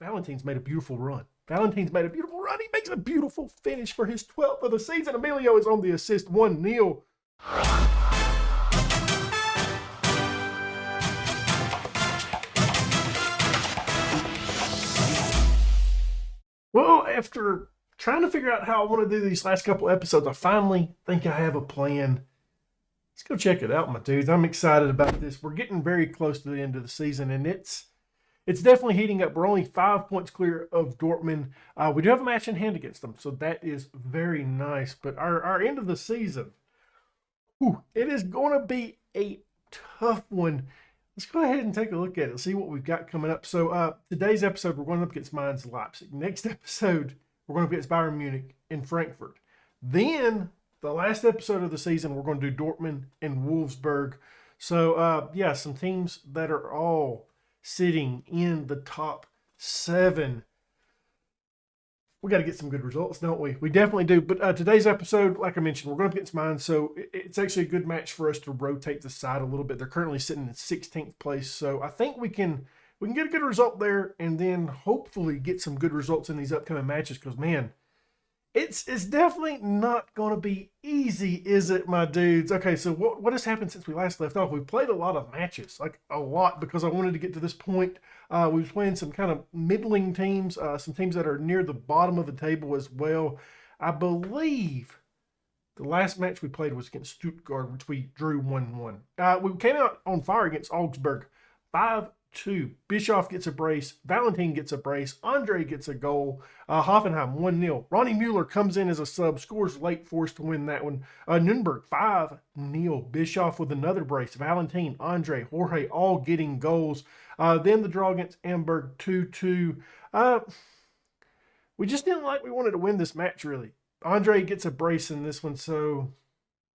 Valentine's made a beautiful run. Valentine's made a beautiful run. He makes a beautiful finish for his 12th of the season. Emilio is on the assist, 1-0. Well, after trying to figure out how I want to do these last couple episodes, I finally think I have a plan. Let's go check it out, my dudes. I'm excited about this. We're getting very close to the end of the season, and it's definitely heating up. We're only 5 points clear of Dortmund. We do have a match in hand against them, so that is very nice. But our end of the season, it is going to be a tough one. Let's go ahead and take a look at it, see what we've got coming up. So today's episode, we're going up against Mainz Leipzig. Next episode, we're going up against Bayern Munich in Frankfurt. Then, the last episode of the season, we're going to do Dortmund and Wolfsburg. So, yeah, some teams that are all sitting in the top 7. We got to get some good results, don't we? We definitely do. But today's episode, like I mentioned, we're going to get mine. So it's actually a good match for us to rotate the side a little bit. They're currently sitting in 16th place. So I think we can get a good result there and then hopefully get some good results in these upcoming matches. Because, man, it's definitely not going to be easy, is it, my dudes? Okay, so what has happened since we last left off? We played a lot of matches, like a lot, because I wanted to get to this point. We was playing some kind of middling teams, some teams that are near the bottom of the table as well. I believe the last match we played was against Stuttgart, which we drew 1-1. We came out on fire against Augsburg, 5-2. Bischoff gets a brace. Valentin gets a brace. Andre gets a goal. Hoffenheim 1-0. Ronnie Mueller comes in as a sub, scores late for us to win that one. Nuremberg 5-0. Bischoff with another brace. Valentin, Andre, Jorge all getting goals. Then the draw against Hamburg 2-2. We just didn't like we wanted to win this match, really. Andre gets a brace in this one, so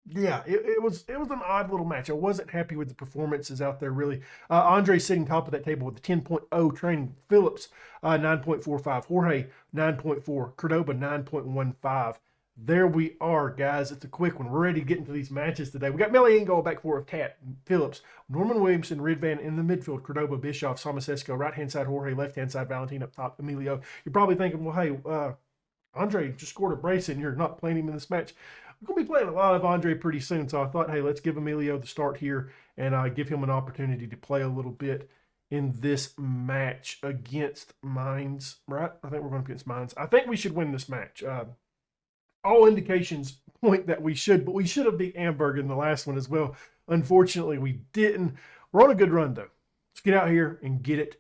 yeah, it was an odd little match. I wasn't happy with the performances out there, really. Andre sitting top of that table with a 10.0 training. Phillips, 9.45. Jorge, 9.4. Cordoba, 9.15. There we are, guys. It's a quick one. We're ready to get into these matches today. We got Meliengo back four of Tat, Phillips, Norman Williamson, Ridvan in the midfield, Cordoba, Bischoff, Samasesco, right-hand side, Jorge, left-hand side, Valentin up top, Emilio. You're probably thinking, well, hey, Andre just scored a brace and you're not playing him in this match. We're going to be playing a lot of Andre pretty soon, so I thought, hey, let's give Emilio the start here and give him an opportunity to play a little bit in this match against Mainz, right? I think we're going to against Mainz. I think we should win this match. All indications point that we should, but we should have beat Hamburg in the last one as well. Unfortunately, we didn't. We're on a good run, though. Let's get out here and get it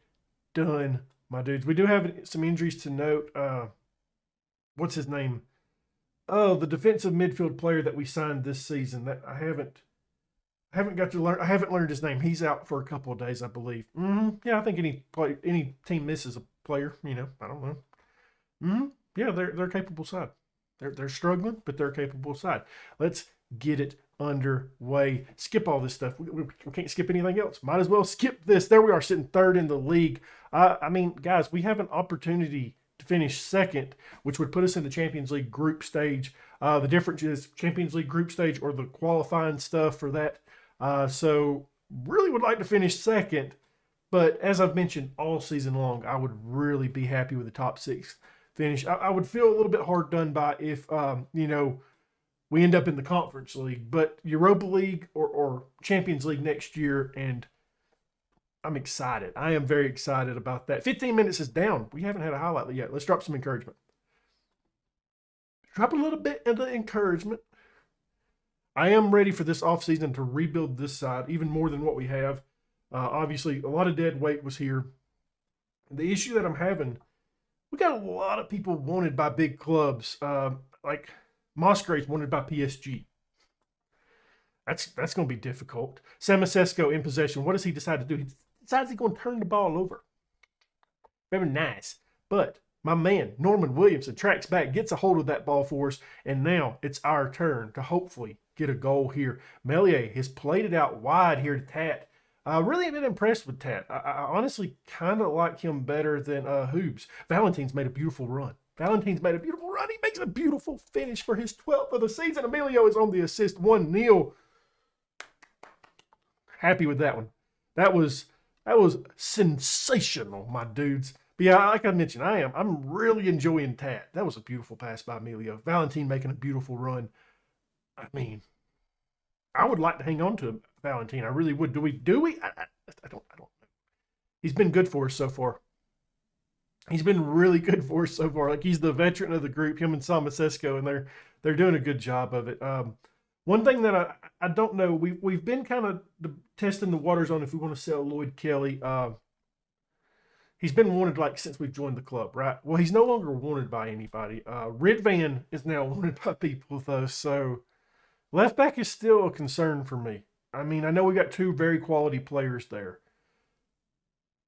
done, my dudes. We do have some injuries to note. What's his name? Oh, the defensive midfield player that we signed this season that I haven't got to learn. I haven't learned his name. He's out for a couple of days, I believe. Yeah, I think any team misses a player. I don't know. Yeah, they're a capable side. They're struggling, but they're a capable side. Let's get it underway. Skip all this stuff. We can't skip anything else. Might as well skip this. There we are, sitting third in the league. I mean, guys, we have an opportunity to finish second, which would put us in the Champions League group stage. The difference is Champions League group stage or the qualifying stuff for that. So really would like to finish second, but as I've mentioned all season long, I would really be happy with the top 6 finish. I would feel a little bit hard done by if, we end up in the Conference League, but Europa League or Champions League next year, and I'm excited. I am very excited about that. 15 minutes is down. We haven't had a highlight yet. Let's drop some encouragement. Drop a little bit into encouragement. I am ready for this offseason to rebuild this side even more than what we have. Obviously, a lot of dead weight was here. The issue that I'm having, we got a lot of people wanted by big clubs, like Musgrave's wanted by PSG. That's going to be difficult. Samasesco in possession. What does he decide to do? He decides he's going to turn the ball over. Very nice. But my man, Norman Williamson, tracks back, gets a hold of that ball for us, and now it's our turn to hopefully get a goal here. Melier has played it out wide here to Tat. Really been impressed with Tat. I honestly kind of like him better than Hoobs. Valentin's made a beautiful run. He makes a beautiful finish for his 12th of the season. Emilio is on the assist, 1-0. Happy with that one. That was sensational, my dudes. But yeah, like I mentioned, I'm really enjoying Tat. That was a beautiful pass by Emilio. Valentin making a beautiful run. I mean, I would like to hang on to Valentin. I really would. Do we? I don't know. He's been good for us so far. He's been really good for us so far. Like he's the veteran of the group, him and Samasesko, and they're doing a good job of it. One thing that I don't know, we've been kind of testing the waters on if we want to sell Lloyd Kelly. He's been wanted like since we've joined the club, right? Well, he's no longer wanted by anybody. Ridvan is now wanted by people though, so left back is still a concern for me. I mean, I know we got two very quality players there,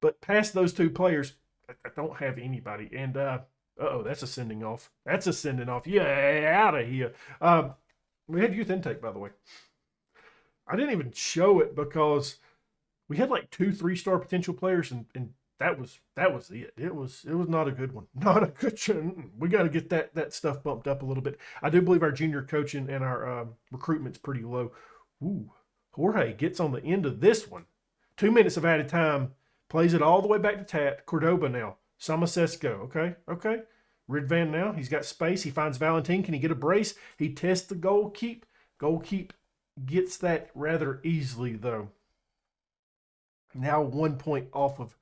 but past those two players, I don't have anybody. And oh, that's a sending off. That's a sending off. Yeah, out of here. We had youth intake, by the way. I didn't even show it because we had like 2 3-star potential players, and that was it. It was not a good one. Not a good one. We got to get that stuff bumped up a little bit. I do believe our junior coaching and our recruitment's pretty low. Ooh, Jorge gets on the end of this one. 2 minutes of added time. Plays it all the way back to Tat. Cordoba now. Samasesko. Okay. Ridvan now. He's got space. He finds Valentin. Can he get a brace? He tests the goal keep. Goal keep gets that rather easily, though. Now 1 point off of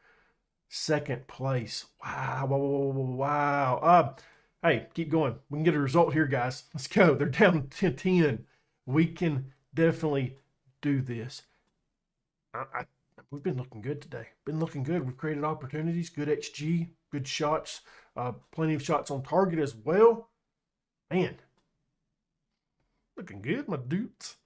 second place. Wow. Hey, keep going. We can get a result here, guys. Let's go. They're down to 10. We can definitely do this. We've been looking good today. Been looking good. We've created opportunities, good XG, good shots, plenty of shots on target as well. Man, looking good, my dudes.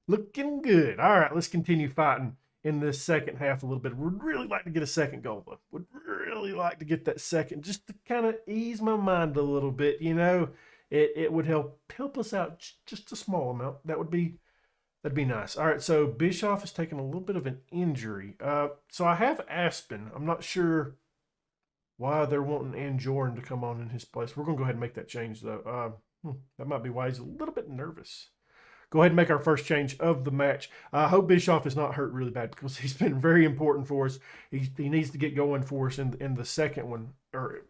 Looking good. All right, let's continue fighting in this second half a little bit. Would really like to get a second goal, though. Would really like to get that second just to kind of ease my mind a little bit. You know, it would help us out just a small amount. That'd be nice. All right, so Bischoff has taken a little bit of an injury. So I have Aspen. I'm not sure why they're wanting Anjorin to come on in his place. We're going to go ahead and make that change, though. That might be why he's a little bit nervous. Go ahead and make our first change of the match. I hope Bischoff is not hurt really bad because he's been very important for us. He needs to get going for us in the second one, or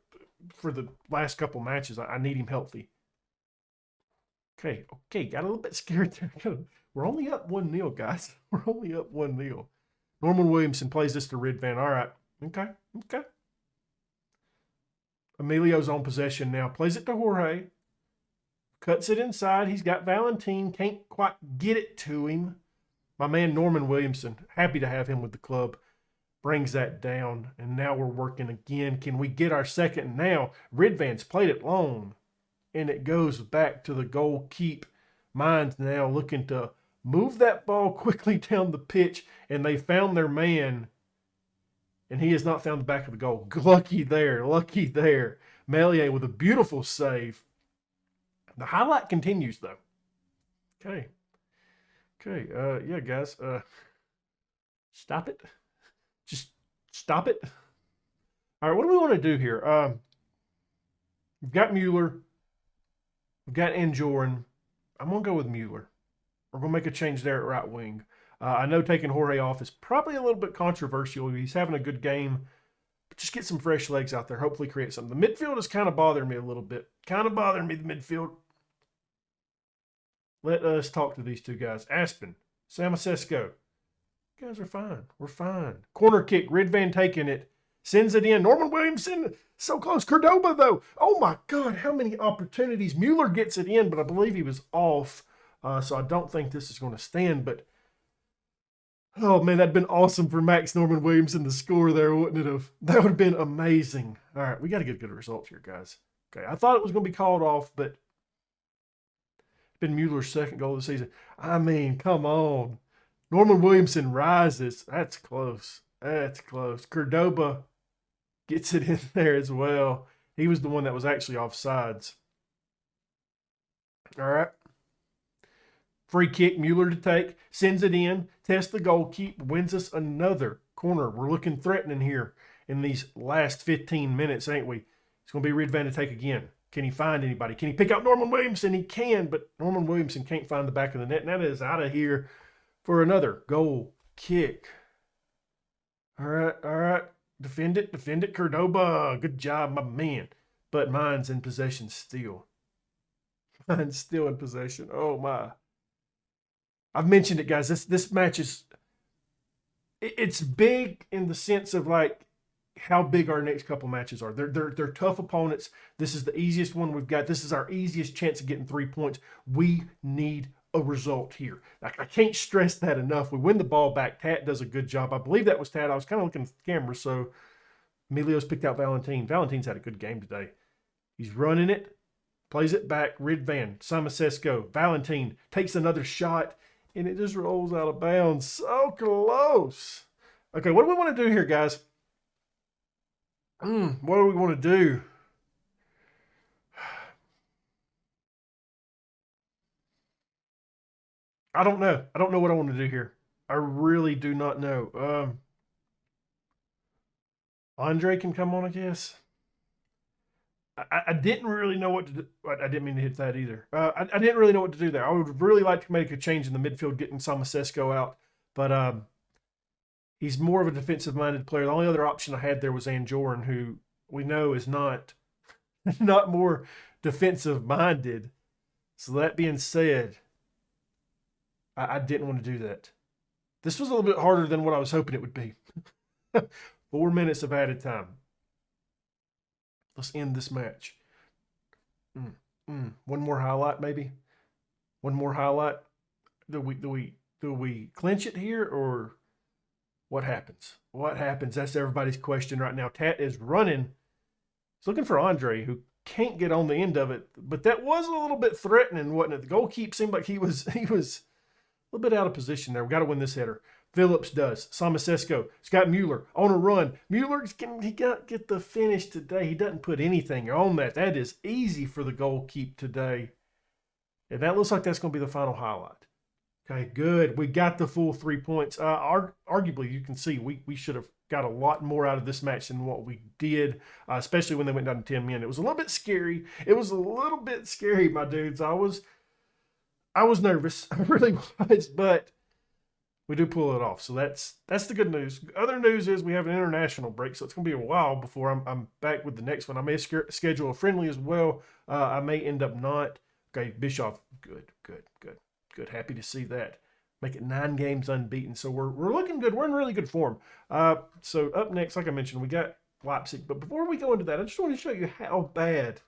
for the last couple matches. I need him healthy. Okay, got a little bit scared there. We're only up 1-0, guys. We're only up 1-0. Norman Williamson plays this to Ridvan. All right. Okay. Emilio's on possession now. Plays it to Jorge. Cuts it inside. He's got Valentin. Can't quite get it to him. My man Norman Williamson. Happy to have him with the club. Brings that down. And now we're working again. Can we get our second? Now, Ridvan's played it long. And it goes back to the goal keep. Mine's now looking to move that ball quickly down the pitch, and they found their man, and he has not found the back of the goal. Lucky there. Melier with a beautiful save. The highlight continues, though. Okay, yeah, guys. Stop it. Just stop it. All right, what do we want to do here? We've got Mueller. We've got Anjorin. I'm going to go with Mueller. We're going to make a change there at right wing. I know taking Jorge off is probably a little bit controversial. He's having a good game. But just get some fresh legs out there. Hopefully create something. The midfield is kind of bothering me a little bit. The midfield. Let us talk to these two guys. Aspen, Samasesko. You guys are fine. We're fine. Corner kick. Ridvan taking it. Sends it in. Norman Williamson. So close. Cordoba, though. Oh, my God. How many opportunities. Mueller gets it in, but I believe he was off. So I don't think this is going to stand. But, oh, man, that'd been awesome for Max Norman Williamson to score there, wouldn't it have? That would have been amazing. All right, we got to get good results here, guys. Okay, I thought it was going to be called off, but it's been Mueller's second goal of the season. I mean, come on. Norman Williamson rises. That's close. Cordoba gets it in there as well. He was the one that was actually offsides. All right. Free kick, Mueller to take, sends it in, tests the goal, wins us another corner. We're looking threatening here in these last 15 minutes, ain't we? It's going to be Ridvan to take again. Can he find anybody? Can he pick out Norman Williamson? He can, but Norman Williamson can't find the back of the net, and that is out of here for another goal kick. All right. Defend it, Cordoba. Good job, my man. But mine's in possession still. Mine's still in possession. Oh my. I've mentioned it, guys. This match is it's big in the sense of like how big our next couple matches are. They're tough opponents. This is the easiest one we've got. This is our easiest chance of getting 3 points. We need a result here. Like, I can't stress that enough. We win the ball back. Tat does a good job. I believe that was Tat. I was kind of looking at the camera, so Emilio's picked out Valentin. Valentin's had a good game today. He's running it, plays it back. Rid Van, Samasesco, Valentin takes another shot, and it just rolls out of bounds. So close. Okay, what do we want to do here, guys? What do we want to do? I don't know. I don't know what I want to do here. I really do not know. Andre can come on, I guess. I didn't really know what to do. I didn't mean to hit that either. I didn't really know what to do there. I would really like to make a change in the midfield, getting Samasesco out. But he's more of a defensive-minded player. The only other option I had there was Anjorin, who we know is not more defensive-minded. So that being said, I didn't want to do that. This was a little bit harder than what I was hoping it would be. 4 minutes of added time. Let's end this match. One more highlight, maybe. One more highlight. Do we clinch it here, or what happens? What happens? That's everybody's question right now. Tat is running. He's looking for Andre, who can't get on the end of it. But that was a little bit threatening, wasn't it? The goalkeeper seemed like he was a little bit out of position there. We got to win this header. Phillips does. Samasesco. Scott Mueller on a run. He got get the finish today. He doesn't put anything on that. That is easy for the goalkeeper today. And that looks like that's going to be the final highlight. Okay, good. We got the full 3 points. Arguably, you can see we should have got a lot more out of this match than what we did, especially when they went down to 10 men. It was a little bit scary. It was a little bit scary, my dudes. I was nervous. I really was, but we do pull it off. So that's the good news. Other news is we have an international break, so it's going to be a while before I'm back with the next one. I may schedule a friendly as well. I may end up not. Okay, Bischoff, good. Happy to see that. Make it 9 games unbeaten. So we're looking good. We're in really good form. So up next, like I mentioned, we got Leipzig. But before we go into that, I just want to show you how bad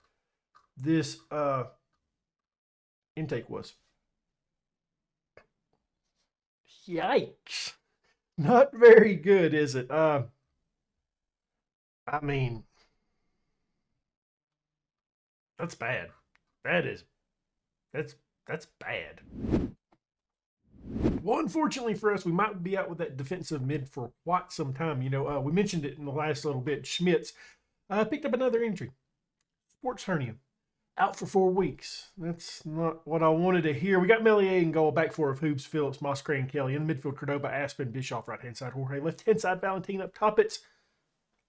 this intake was. Yikes. Not very good, is it? I mean, that's bad. That's bad. Well, unfortunately for us, we might be out with that defensive mid for quite some time. You know, we mentioned it in the last little bit. Schmitz picked up another injury. Sports hernia. Out for 4 weeks. That's not what I wanted to hear. We got Melier in goal, back four of Hoops, Phillips, Moscray, and Kelly. In midfield, Cordoba, Aspen, Bischoff, right-hand side, Jorge. Left-hand side, Valentin. Up top, it's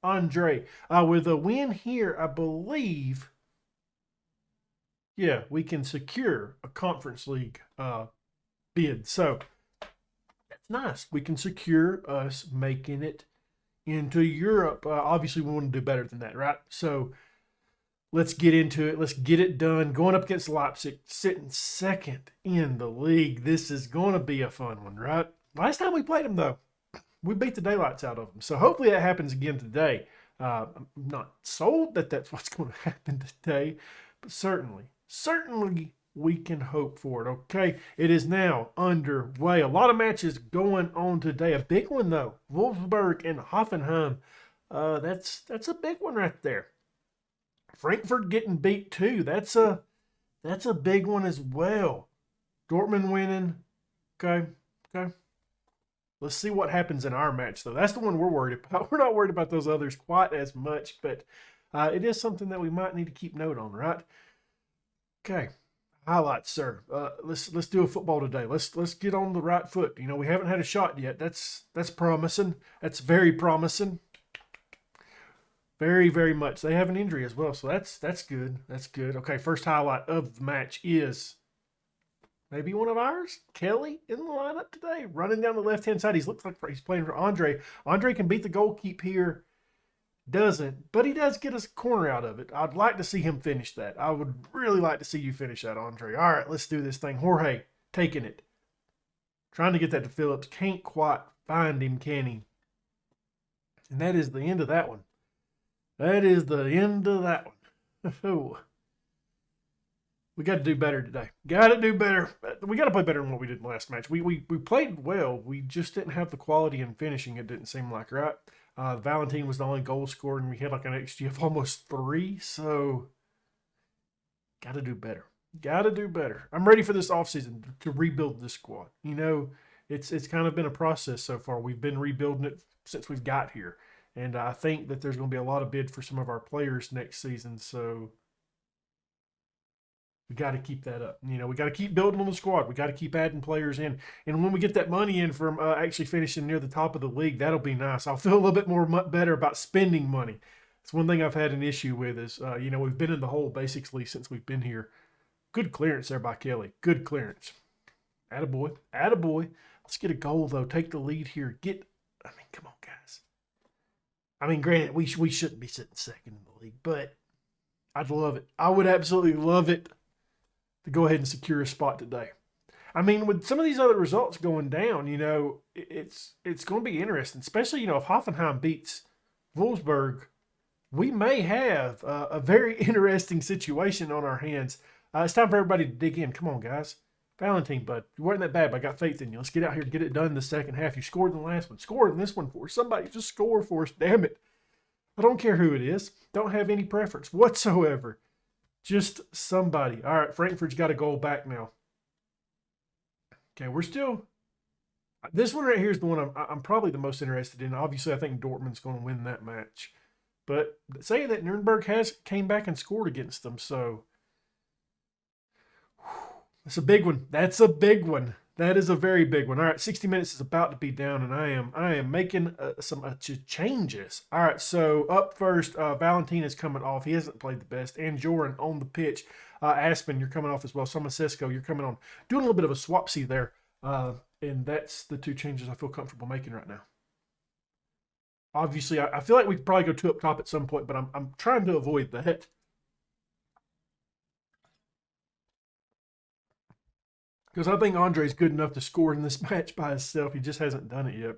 Andre. With a win here, I believe, yeah, we can secure a Conference League bid. So, that's nice. We can secure us making it into Europe. Obviously, we want to do better than that, right? So, let's get into it. Let's get it done. Going up against Leipzig, sitting second in the league. This is going to be a fun one, right? Last time we played them, though, we beat the daylights out of them. So hopefully that happens again today. I'm not sold that that's what's going to happen today, but certainly we can hope for it, okay? It is now underway. A lot of matches going on today. A big one, though. Wolfsburg and Hoffenheim. That's a big one right there. Frankfurt getting beat too. That's a big one as well. Dortmund winning. Okay. Let's see what happens in our match, though. That's the one we're worried about. We're not worried about those others quite as much, but it is something that we might need to keep note on, right? Okay. Highlights, sir. Let's do a football today. Let's get on the right foot. You know, we haven't had a shot yet. That's promising. That's very promising. Very, very much. They have an injury as well, so that's good. That's good. Okay, first highlight of the match is maybe one of ours. Kelly in the lineup today, running down the left-hand side. Looks like he's playing for Andre. Andre can beat the goalkeeper here. Doesn't, but he does get us a corner out of it. I'd like to see him finish that. I would really like to see you finish that, Andre. All right, let's do this thing. Jorge, taking it. Trying to get that to Phillips. Can't quite find him, can he? And that is the end of that one. That is the end of that one. Oh, we got to do better today. Got to do better. We got to play better than what we did in the last match. We played well. We just didn't have the quality in finishing. It didn't seem like, right? Valentine was the only goal scorer, and we had like an XG of almost 3. So, got to do better. Got to do better. I'm ready for this offseason to rebuild this squad. You know, it's kind of been a process so far. We've been rebuilding it since we've got here. And I think that there's going to be a lot of bid for some of our players next season. So we got to keep that up. You know, we got to keep building on the squad. We got to keep adding players in. And when we get that money in from actually finishing near the top of the league, that'll be nice. I'll feel a little bit more better about spending money. It's one thing I've had an issue with is, you know, we've been in the hole basically since we've been here. Good clearance there by Kelly. Good clearance. Attaboy. Attaboy. Let's get a goal, though. Take the lead here. Come on, guys. I mean, granted, we shouldn't be sitting second in the league, but I'd love it. I would absolutely love it to go ahead and secure a spot today. I mean, with some of these other results going down, you know, it's going to be interesting, especially, you know, if Hoffenheim beats Wolfsburg, we may have a very interesting situation on our hands. It's time for everybody to dig in. Come on, guys. Valentine, bud, you weren't that bad, but I got faith in you. Let's get out here and get it done in the second half. You scored in the last one. Score in this one for us. Somebody just score for us. Damn it. I don't care who it is. Don't have any preference whatsoever. Just somebody. All right, Frankfurt's got a goal back now. Okay, we're still... This one right here is the one I'm probably the most interested in. Obviously, I think Dortmund's going to win that match. But saying that Nuremberg came back and scored against them, so... That's a big one. That's a big one. That is a very big one. All right, 60 minutes is about to be down, and I am making some changes. All right, so up first, Valentine is coming off. He hasn't played the best. And Joran on the pitch. Aspen, you're coming off as well. Somasesko, you're coming on. Doing a little bit of a swapsy there, and that's the 2 changes I feel comfortable making right now. Obviously, I feel like we could probably go 2 up top at some point, but I'm trying to avoid that. Because I think Andre's good enough to score in this match by himself. He just hasn't done it yet.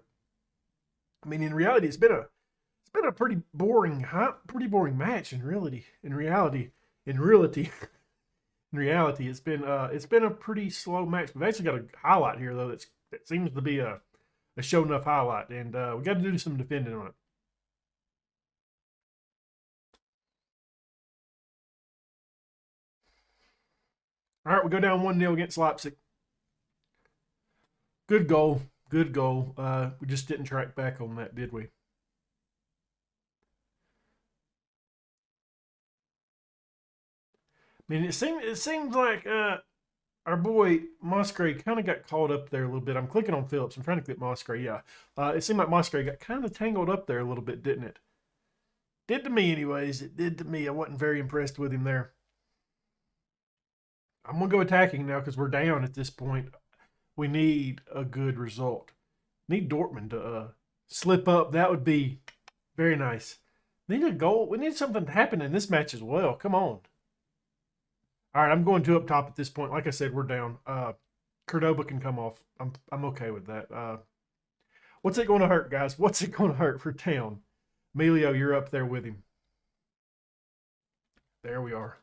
I mean, in reality, it's been a pretty boring match. In reality, it's been a pretty slow match. We've actually got a highlight here though that seems to be a show enough highlight, and we got to do some defending on it. All right, we go down 1-0 against Leipzig. Good goal. Good goal. We just didn't track back on that, did we? I mean, it seems like our boy Moscray kind of got caught up there a little bit. I'm clicking on Phillips. I'm trying to click Moscray. Yeah. It seemed like Moscray got kind of tangled up there a little bit, didn't it? Did to me, anyways. It did to me. I wasn't very impressed with him there. I'm going to go attacking now because we're down at this point. We need a good result. Need Dortmund to slip up. That would be very nice. Need a goal. We need something to happen in this match as well. Come on. All right, I'm going 2 up top at this point. Like I said, we're down. Cordoba can come off. I'm okay with that. What's it going to hurt, guys? What's it going to hurt for Town? Emilio, you're up there with him. There we are.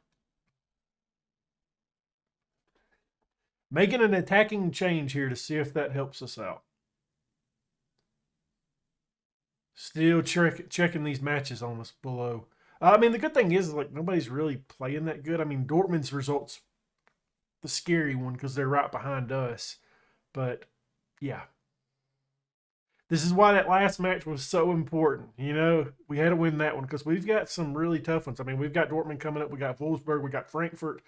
Making an attacking change here to see if that helps us out. Still checking these matches on us below. I mean, the good thing is, like, nobody's really playing that good. I mean, Dortmund's results, the scary one, because they're right behind us. But, yeah. This is why that last match was so important. You know, we had to win that one because we've got some really tough ones. I mean, we've got Dortmund coming up. We got Wolfsburg. We got Frankfurt.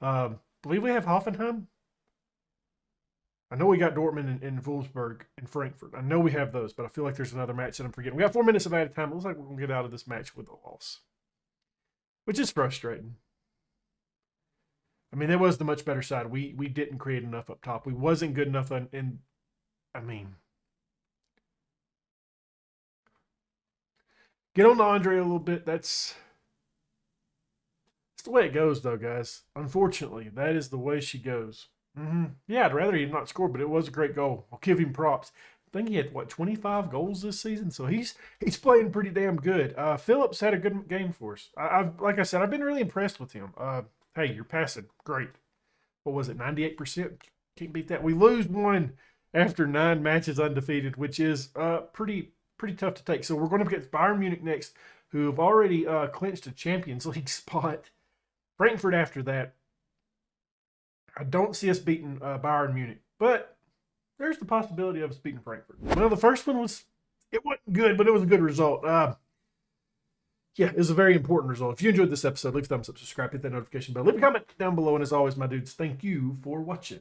Believe we have Hoffenheim. I know we got Dortmund and Wolfsburg and Frankfurt. I know we have those, but I feel like there's another match that I'm forgetting. We got 4 minutes of added time. It looks like we're going to get out of this match with a loss, which is frustrating. I mean, that was the much better side. We didn't create enough up top. We wasn't good enough I mean, Get on to Andre a little bit. That's the way it goes, though, guys. Unfortunately, that is the way she goes. Yeah, I'd rather he not score, but it was a great goal. I'll give him props. I think he had 25 goals this season, so he's playing pretty damn good. Phillips had a good game for us. I've like I said, I've been really impressed with him. Hey, you're passing great. What was it, 98%? Can't beat that. We lose one after 9 matches undefeated, which is pretty tough to take. So we're going to get Bayern Munich next, who have already clinched a Champions League spot. Frankfurt after that. I don't see us beating Bayern Munich, but there's the possibility of us beating Frankfurt. Well, the first one it wasn't good, but it was a good result. Yeah, it was a very important result. If you enjoyed this episode, leave a thumbs up, subscribe, hit that notification bell, leave a comment down below, and as always, my dudes, thank you for watching.